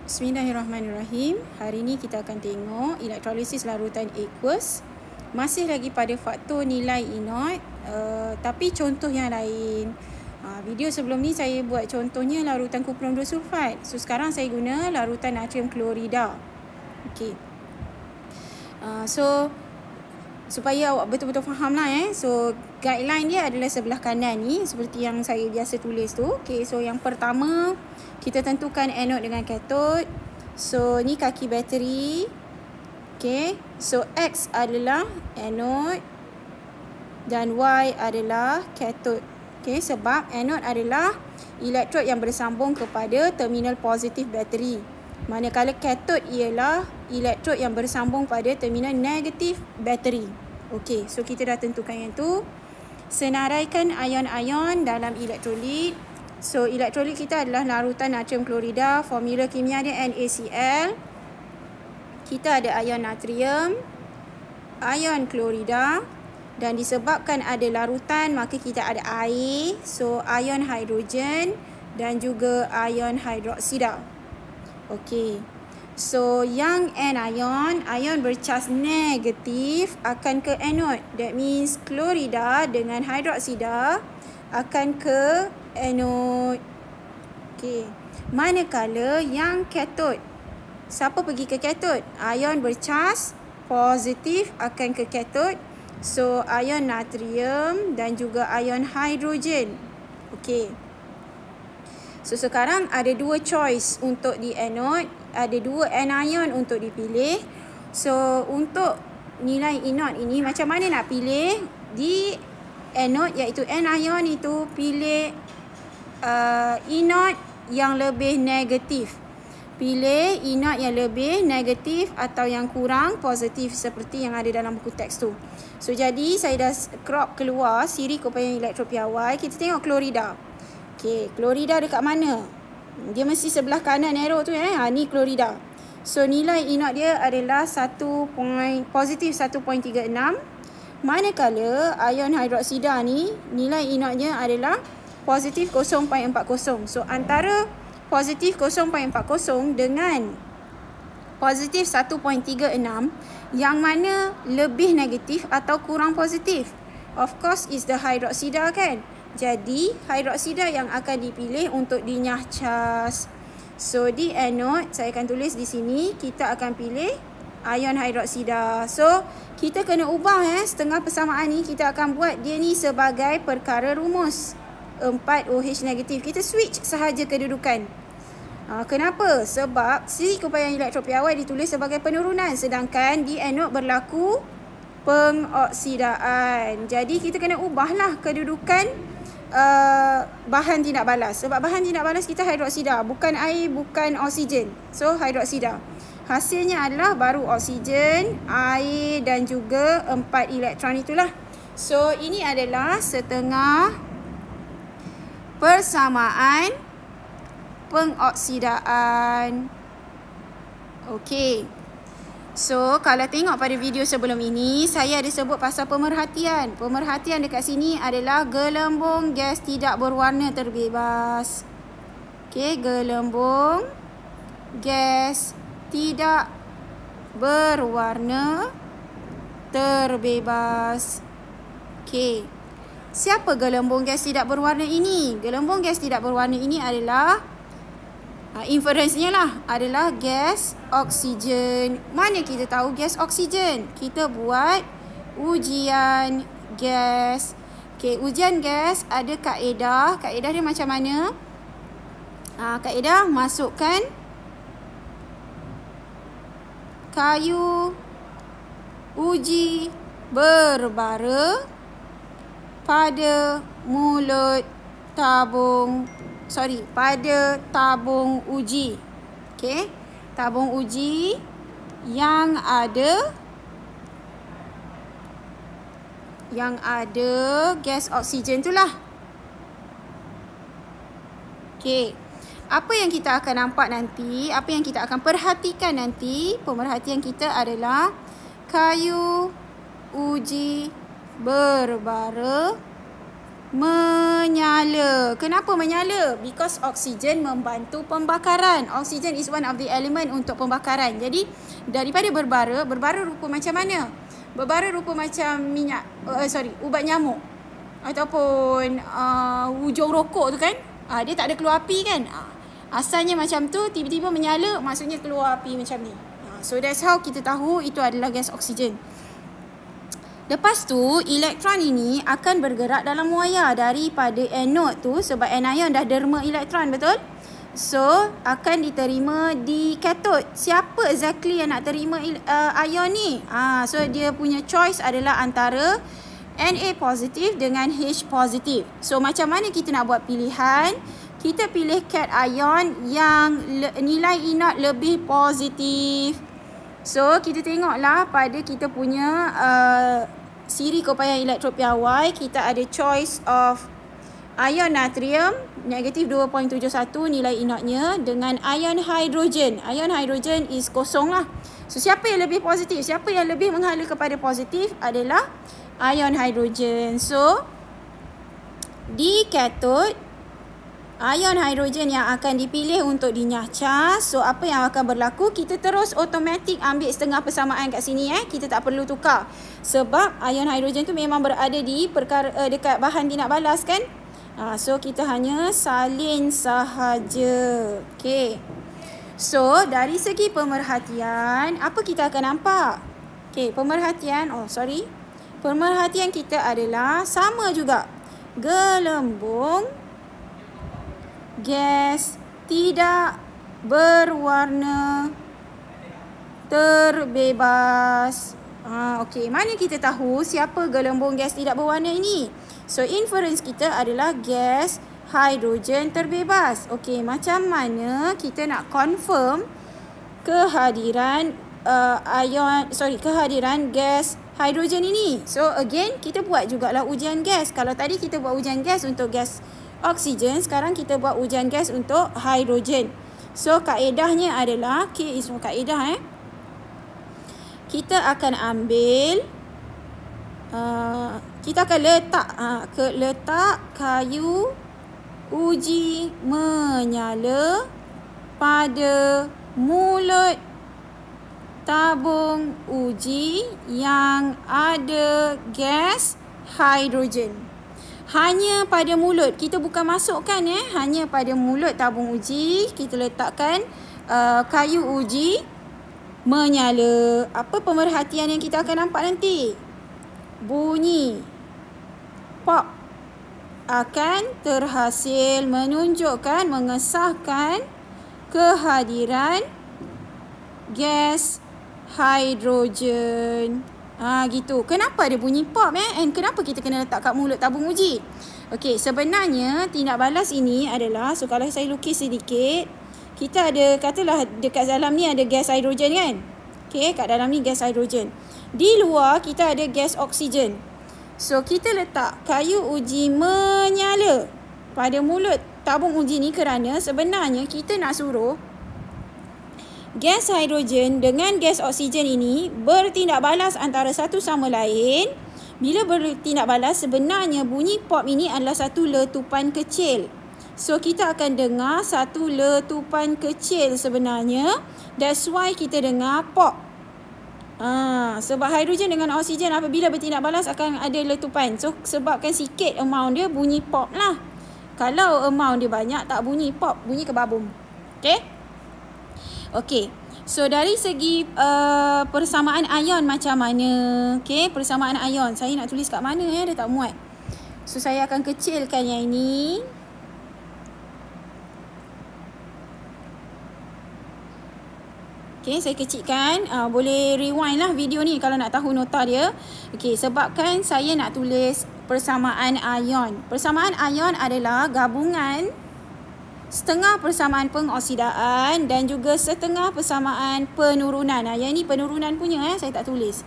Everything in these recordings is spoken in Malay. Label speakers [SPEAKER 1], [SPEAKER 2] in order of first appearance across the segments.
[SPEAKER 1] Bismillahirrahmanirrahim. Hari ini kita akan tengok elektrolisis larutan aqueous. Masih lagi pada faktor nilai inert, tapi contoh yang lain. Video sebelum ni saya buat contohnya larutan kupron 2 sulfat. So sekarang saya guna larutan natrium klorida. Okey. So supaya awak betul-betul faham lah So guideline dia adalah sebelah kanan ni seperti yang saya biasa tulis tu. Okey, so yang pertama kita tentukan anode dengan kathode. So ni kaki bateri. Okey, so X adalah anode dan Y adalah kathode. Okey, sebab anode adalah elektrod yang bersambung kepada terminal positif bateri. Manakala kathode ialah elektrod yang bersambung pada terminal negatif bateri. Okey, so kita dah tentukan yang tu. Senaraikan ion-ion dalam elektrolit. So elektrolit kita adalah larutan natrium klorida. Formula kimia dia NaCl. Kita ada ion natrium, ion klorida, dan disebabkan ada larutan maka kita ada air. So ion hidrogen dan juga ion hidroksida. Okey. So yang anion, ion bercas negatif akan ke anode. That means klorida dengan hidroksida akan ke anode. Okey. Manakala yang kathode, siapa pergi ke kathode? Ion bercas positif akan ke kathode. So ion natrium dan juga ion hidrogen. Okey. So sekarang ada dua choice untuk di anode, ada dua anion untuk dipilih. So untuk nilai inert ini macam mana nak pilih? Di anode iaitu anion itu pilih inert yang lebih negatif. Pilih inert yang lebih negatif atau yang kurang positif seperti yang ada dalam buku teks tu. So jadi saya dah crop keluar siri komponen elektropiawai. Kita tengok klorida. Okey, klorida dekat mana? Dia mesti sebelah kanan arrow tu ni klorida. So nilai inert dia adalah positif 1.36. Manakala ion hidroksida ni nilai inertnya adalah positif 0.40. So antara positif 0.40 dengan positif 1.36 yang mana lebih negatif atau kurang positif? Of course is the hidroksida kan? Jadi hidroksida yang akan dipilih untuk dinyah cas. So di anode saya akan tulis di sini kita akan pilih ion hidroksida. So kita kena ubah setengah persamaan ni kita akan buat dia ni sebagai perkara rumus 4OH negatif. Kita switch sahaja kedudukan. Kenapa? Sebab siri komponen elektropiawai ditulis sebagai penurunan sedangkan di anode berlaku pengoksidaan. Jadi kita kena ubahlah kedudukan bahan tindak balas. Sebab bahan tindak balas kita hidroksida, bukan air, bukan oksigen. So hidroksida. Hasilnya adalah baru oksigen, air dan juga 4 elektron itulah. So ini adalah setengah persamaan pengoksidaan. Okey. So, kalau tengok pada video sebelum ini, saya ada sebut pasal pemerhatian. Pemerhatian dekat sini adalah gelembung gas tidak berwarna terbebas. Okey, gelembung gas tidak berwarna terbebas. Okey. Siapa gelembung gas tidak berwarna ini? Gelembung gas tidak berwarna ini adalah inference-nya lah adalah gas oksigen. Mana kita tahu gas oksigen? Kita buat ujian gas. Okey, ujian gas ada kaedah. Kaedah dia macam mana? Kaedah masukkan kayu uji berbara pada mulut tabung pada tabung uji. Okey, tabung uji yang ada gas oksigen itulah. Okey, apa yang kita akan nampak nanti, apa yang kita akan perhatikan nanti, pemerhatian kita adalah kayu uji berbara menyala. Kenapa menyala? Because oksigen membantu pembakaran. Oksigen is one of the element untuk pembakaran. Jadi daripada berbara, berbara rupa macam mana? Berbara rupa macam minyak, ubat nyamuk ataupun hujung rokok tu kan. Dia tak ada keluar api kan. Asalnya macam tu, tiba-tiba menyala, maksudnya keluar api macam ni. So that's how kita tahu itu adalah gas oksigen. Lepas tu, elektron ini akan bergerak dalam wayar daripada anode tu, sebab anion dah derma elektron, betul? So, akan diterima di katod. Siapa exactly yang nak terima ion ni? So, dia punya choice adalah antara Na positif dengan H positif. So, macam mana kita nak buat pilihan? Kita pilih cation yang nilai inert lebih positif. So, kita tengoklah pada kita punya siri kopayan elektrod piawai, kita ada choice of ion natrium negatif 2.71 nilai inertnya dengan ion hidrogen. Ion hidrogen is kosong lah. So, siapa yang lebih positif? Siapa yang lebih menghala kepada positif adalah ion hidrogen. So, di katod, ion hidrogen yang akan dipilih untuk dinyacas. So, apa yang akan berlaku? Kita terus automatik ambil setengah persamaan kat sini. Kita tak perlu tukar. Sebab ion hidrogen tu memang berada di dekat bahan tindak balas kan. So, kita hanya salin sahaja. Okay. So, dari segi pemerhatian, apa kita akan nampak? Okay, pemerhatian kita adalah sama juga. Gelembung gas tidak berwarna terbebas. Okey, mana kita tahu siapa gelembung gas tidak berwarna ini? So, inference kita adalah gas hidrogen terbebas. Okey, macam mana kita nak confirm kehadiran kehadiran gas hidrogen ini? So, again, kita buat jugalah ujian gas. Kalau tadi kita buat ujian gas untuk gas oksigen, sekarang kita buat ujian gas untuk hidrogen. So, kaedahnya adalah, K is kaedah kita akan ambil, kita akan letak kayu uji menyala pada mulut tabung uji yang ada gas hidrogen. Hanya pada mulut, kita bukan masukkan hanya pada mulut tabung uji kita letakkan kayu uji menyala. Apa pemerhatian yang kita akan nampak nanti? Bunyi pop akan terhasil menunjukkan, mengesahkan kehadiran gas hidrogen. Gitu. Kenapa ada bunyi pop and kenapa kita kena letak kat mulut tabung uji? Okey, sebenarnya tindak balas ini adalah, so kalau saya lukis sedikit, kita ada, katalah dekat dalam ni ada gas hidrogen kan? Okey, kat dalam ni gas hidrogen. Di luar kita ada gas oksigen. So, kita letak kayu uji menyala pada mulut tabung uji ni kerana sebenarnya kita nak suruh gas hidrogen dengan gas oksigen ini bertindak balas antara satu sama lain. Bila bertindak balas, sebenarnya bunyi pop ini adalah satu letupan kecil. So, kita akan dengar satu letupan kecil sebenarnya. That's why kita dengar pop. Sebab hidrogen dengan oksigen apabila bertindak balas akan ada letupan. So, sebabkan sikit amount dia bunyi pop lah. Kalau amount dia banyak, tak bunyi pop, bunyi kebabum. Okay? Okey, so dari segi persamaan ion macam mana? Okey, persamaan ion. Saya nak tulis kat mana dia tak muat. So, saya akan kecilkan yang ini. Okey, saya kecilkan. Boleh rewind lah video ni kalau nak tahu nota dia. Okey, sebabkan saya nak tulis persamaan ion. Persamaan ion adalah gabungan setengah persamaan pengoksidaan dan juga setengah persamaan penurunan. Yang ini penurunan punya saya tak tulis.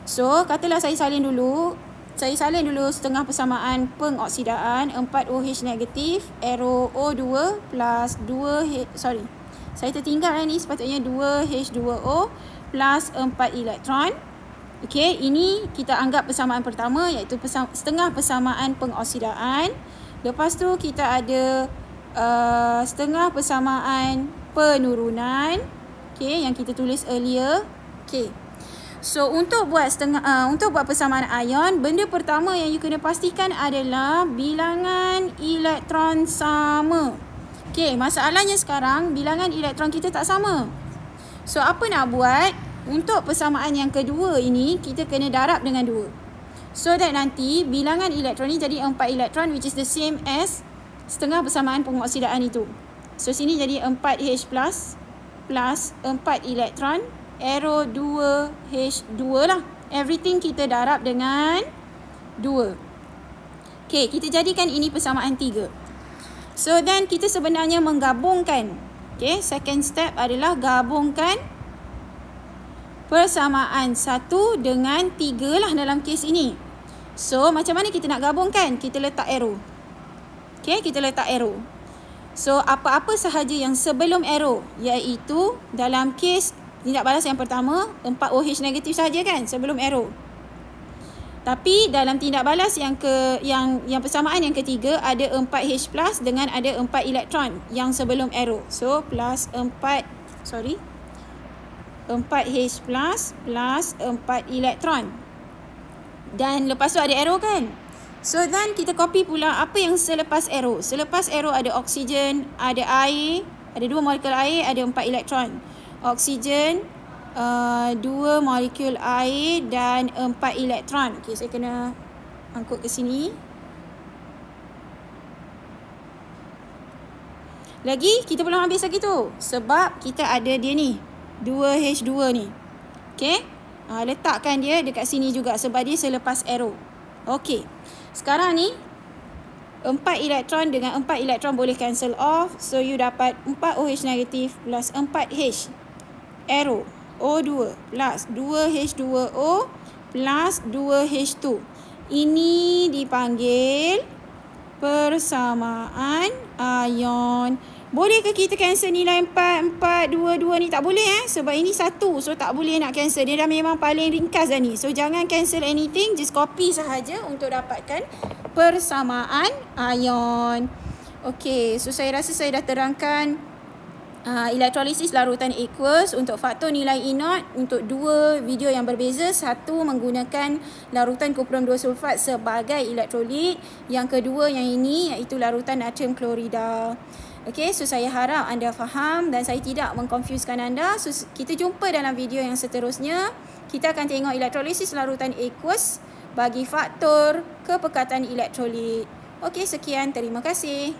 [SPEAKER 1] So, katalah saya salin dulu. Saya salin dulu setengah persamaan pengoksidaan 4OH negatif, arrow O2 plus 2H, saya tertinggal ni, sepatutnya 2H2O plus 4 elektron. Okey, ini kita anggap persamaan pertama iaitu setengah persamaan pengoksidaan. Lepas tu kita ada setengah persamaan penurunan. Okey, yang kita tulis earlier. Okey. So untuk buat persamaan ion, benda pertama yang you kena pastikan adalah bilangan elektron sama. Okey, masalahnya sekarang bilangan elektron kita tak sama. So apa nak buat? Untuk persamaan yang kedua ini, kita kena darab dengan 2. So that nanti bilangan elektron ni jadi 4 elektron, which is the same as setengah persamaan pengoksidaan itu. So sini jadi 4H plus 4 elektron, arrow 2H2 lah. Everything kita darab dengan 2. Okay, kita jadikan ini persamaan 3. So then kita sebenarnya menggabungkan. Okay, second step adalah gabungkan persamaan 1 dengan 3 lah dalam kes ini. So macam mana kita nak gabungkan? Kita letak arrow. Okay, kita letak arrow. So apa-apa sahaja yang sebelum arrow, iaitu dalam kes tindak balas yang pertama 4OH negatif sahaja kan sebelum arrow. Tapi dalam tindak balas yang persamaan yang ketiga ada 4H plus dengan ada 4 elektron yang sebelum arrow. So plus 4H plus 4 elektron. Dan lepas tu ada arrow kan. So then kita copy pula apa yang selepas arrow. Selepas arrow ada oksigen, ada air, ada 2 molekul air, ada 4 elektron. Oksigen, 2 molekul air dan 4 elektron. Okay, saya kena angkut ke sini. Lagi kita belum habis lagi tu. Sebab kita ada dia ni, 2H2 ni. Okay, letakkan dia dekat sini juga sebab dia selepas arrow. Okay, sekarang ni 4 elektron dengan 4 elektron boleh cancel off. So you dapat 4OH negatif plus 4H arrow O2 plus 2H2O plus 2H2. Ini dipanggil persamaan ion. Boleh ke kita cancel nilai 4, 4, 2, 2 ni? Tak boleh sebab ini 1. So tak boleh nak cancel. Dia dah memang paling ringkas dah ni. So jangan cancel anything. Just copy sahaja untuk dapatkan persamaan ion. Okay, so saya rasa saya dah terangkan elektrolisis larutan aqueous untuk faktor nilai E0 untuk 2 video yang berbeza. Satu menggunakan larutan kuprum 2 sulfat sebagai elektrolit. Yang kedua yang ini iaitu larutan natrium klorida. Okay, so saya harap anda faham dan saya tidak mengconfusekan anda. So kita jumpa dalam video yang seterusnya. Kita akan tengok elektrolisis larutan aqueous bagi faktor kepekatan elektrolit. Okay, sekian. Terima kasih.